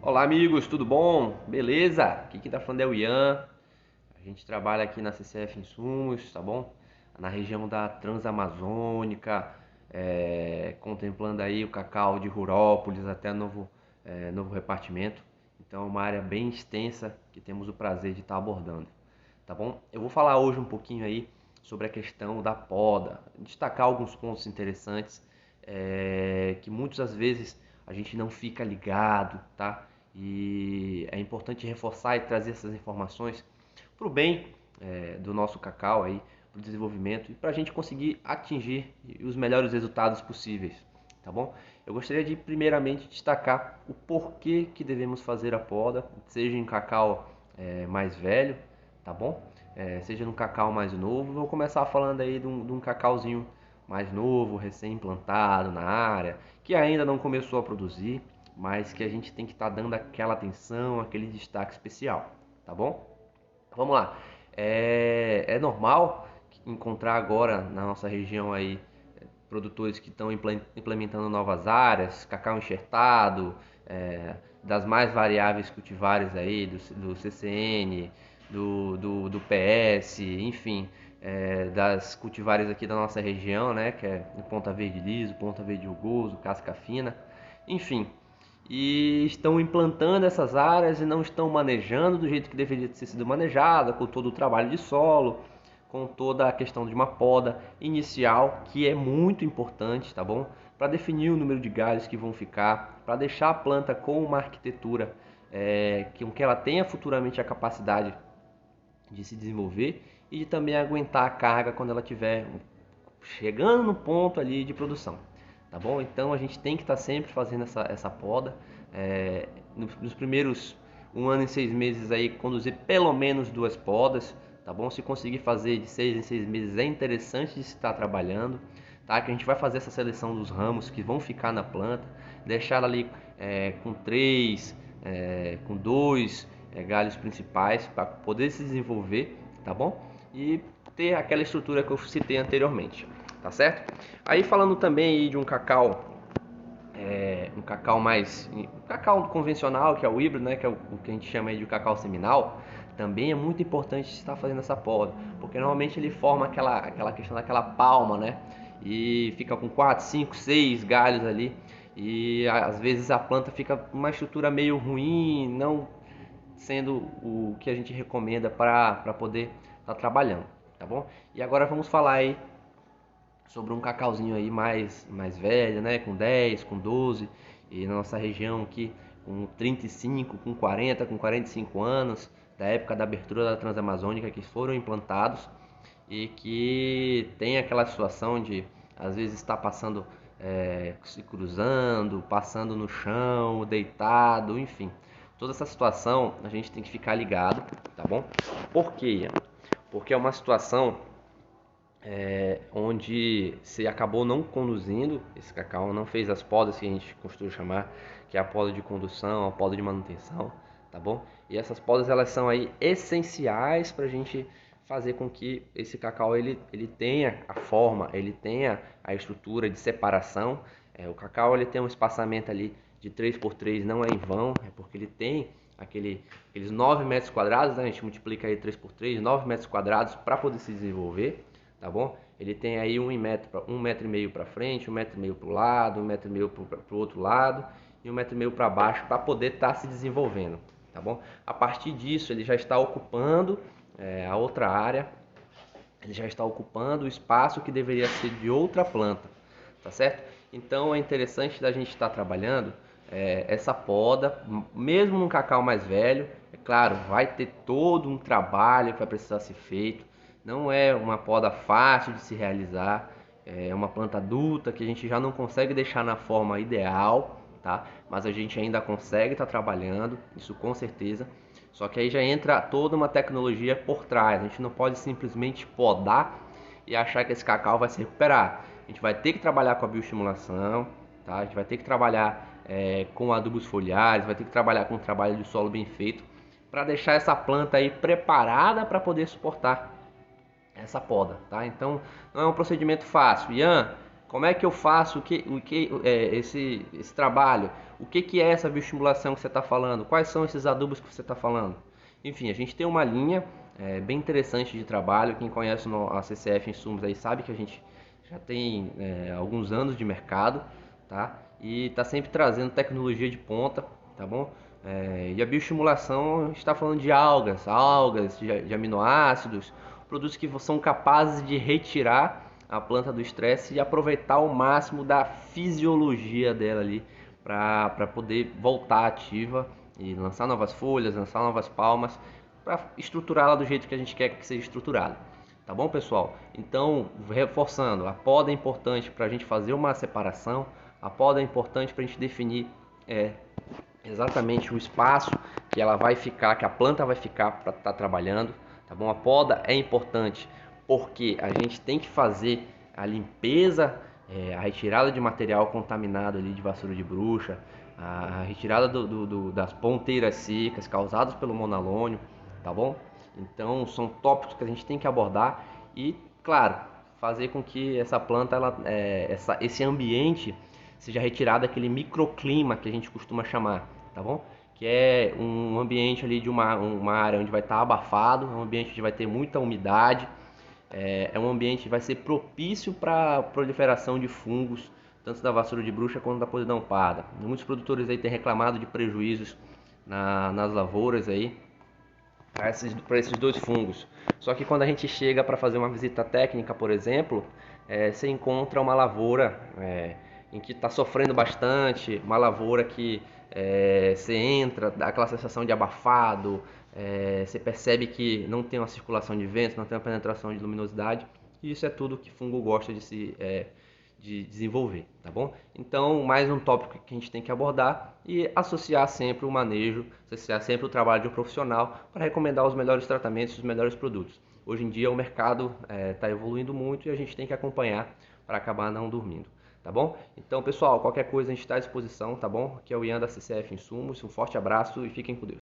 Olá amigos, tudo bom? Beleza? Aqui quem tá falando é o Ian. A gente trabalha aqui na CCF Insumos, tá bom? Na região da Transamazônica, contemplando aí o cacau de Rurópolis até novo repartimento. Então é uma área bem extensa que temos o prazer de estar abordando, tá bom? Eu vou falar hoje um pouquinho aí sobre a questão da poda, destacar alguns pontos interessantes que muitas das vezes a gente não fica ligado, tá? E é importante reforçar e trazer essas informações para o bem do nosso cacau aí, para o desenvolvimento e para a gente conseguir atingir os melhores resultados possíveis, tá bom? Eu gostaria de primeiramente destacar o porquê que devemos fazer a poda, seja em cacau mais velho, tá bom? Seja num cacau mais novo. Vou começar falando aí de um cacauzinho mais novo, recém-implantado na área, que ainda não começou a produzir, mas que a gente tem que estar dando aquela atenção, aquele destaque especial, tá bom? Vamos lá. É normal encontrar agora na nossa região aí produtores que estão implementando novas áreas, cacau enxertado, das mais variáveis cultivares aí, do CCN, do PS, enfim, das cultivares aqui da nossa região, né, que é o Ponta Verde Liso, Ponta Verde Rugoso, Casca Fina, enfim, e estão implantando essas áreas e não estão manejando do jeito que deveria ter sido manejada, com todo o trabalho de solo, com toda a questão de uma poda inicial, que é muito importante, tá bom? Para definir o número de galhos que vão ficar, para deixar a planta com uma arquitetura que ela tenha futuramente a capacidade de se desenvolver e de também aguentar a carga quando ela estiver chegando no ponto ali de produção, tá bom? Então a gente tem que estar sempre fazendo essa poda, nos primeiros 1 ano e 6 meses aí conduzir pelo menos 2 podas, tá bom? Se conseguir fazer de 6 em 6 meses é interessante de se estar trabalhando, tá? Que a gente vai fazer essa seleção dos ramos que vão ficar na planta, deixar ela ali com três, com dois galhos principais para poder se desenvolver, tá bom? E ter aquela estrutura que eu citei anteriormente, tá certo? Aí falando também aí de um cacau convencional, que é o híbrido, né, que é o que a gente chama aí de cacau seminal, também é muito importante estar fazendo essa poda, porque normalmente ele forma aquela questão daquela palma, né, e fica com 4, 5, 6 galhos ali, e às vezes a planta fica com uma estrutura meio ruim, não sendo o que a gente recomenda para poder estar trabalhando, tá bom? E agora vamos falar aí sobre um cacauzinho aí mais velho, né, com 10, com 12, e na nossa região aqui com 35, com 40, com 45 anos, da época da abertura da Transamazônica, que foram implantados e que tem aquela situação de às vezes estar passando, se cruzando, passando no chão, deitado, enfim. Toda essa situação a gente tem que ficar ligado, tá bom? Por quê? Porque é uma situação onde se acabou não conduzindo esse cacau, não fez as podas que a gente costuma chamar, que é a poda de condução, a poda de manutenção, tá bom? E essas podas elas são aí essenciais para a gente fazer com que esse cacau ele tenha a forma, ele tenha a estrutura de separação. O cacau ele tem um espaçamento ali de 3 por 3, não é em vão, é porque ele tem aqueles 9 metros quadrados, né? A gente multiplica aí 3 por 3, 9 metros quadrados para poder se desenvolver, tá bom? Ele tem aí 1,5 metro para frente, 1,5 metro para o lado, 1,5 metro para o outro lado e 1,5 metro para baixo para poder estar se desenvolvendo, tá bom? A partir disso ele já está ocupando a outra área, ele já está ocupando o espaço que deveria ser de outra planta, tá certo? Então é interessante da gente estar trabalhando essa poda, mesmo num cacau mais velho. É claro, vai ter todo um trabalho que vai precisar ser feito, não é uma poda fácil de se realizar, é uma planta adulta que a gente já não consegue deixar na forma ideal, tá? Mas a gente ainda consegue estar trabalhando, isso com certeza. Só que aí já entra toda uma tecnologia por trás. A gente não pode simplesmente podar e achar que esse cacau vai se recuperar. A gente vai ter que trabalhar com a bioestimulação, tá? A gente vai ter que trabalhar com adubos foliares, vai ter que trabalhar com um trabalho de solo bem feito para deixar essa planta aí preparada para poder suportar essa poda, tá? Então não é um procedimento fácil. Ian, Como é que eu faço esse trabalho? O que é essa bioestimulação que você está falando? Quais são esses adubos que você está falando? Enfim, a gente tem uma linha bem interessante de trabalho. Quem conhece a CCF Insumos aí sabe que a gente já tem alguns anos de mercado, tá? E está sempre trazendo tecnologia de ponta, tá bom? E a bioestimulação está falando de algas, de aminoácidos, produtos que são capazes de retirar a planta do estresse e aproveitar ao máximo da fisiologia dela ali para poder voltar ativa e lançar novas folhas, lançar novas palmas, para estruturá-la do jeito que a gente quer que seja estruturada. Tá bom, pessoal? Então, reforçando, a poda é importante para a gente fazer uma separação, a poda é importante para a gente definir exatamente o espaço que ela vai ficar, que a planta vai ficar para estar trabalhando, tá bom? A poda é importante porque a gente tem que fazer a limpeza, a retirada de material contaminado ali de vassoura de bruxa, a retirada das ponteiras secas causadas pelo monalônio, tá bom? Então são tópicos que a gente tem que abordar e, claro, fazer com que essa planta, esse ambiente seja retirado daquele microclima que a gente costuma chamar, tá bom? Que é um ambiente ali de uma área onde vai estar abafado, um ambiente onde vai ter muita umidade, um ambiente que vai ser propício para a proliferação de fungos, tanto da vassoura de bruxa quanto da podridão parda. Muitos produtores aí têm reclamado de prejuízos nas lavouras aí para esses dois fungos. Só que quando a gente chega para fazer uma visita técnica, por exemplo, você encontra uma lavoura em que está sofrendo bastante, uma lavoura que você entra, dá aquela sensação de abafado, você percebe que não tem uma circulação de vento, não tem uma penetração de luminosidade, e isso é tudo que fungo gosta de desenvolver, tá bom? Então, mais um tópico que a gente tem que abordar e associar sempre o manejo, associar sempre o trabalho de um profissional para recomendar os melhores tratamentos, os melhores produtos. Hoje em dia o mercado está evoluindo muito e a gente tem que acompanhar para acabar não dormindo, tá bom? Então, pessoal, qualquer coisa a gente está à disposição, tá bom? Aqui é o Ian da CCF Insumos, um forte abraço e fiquem com Deus.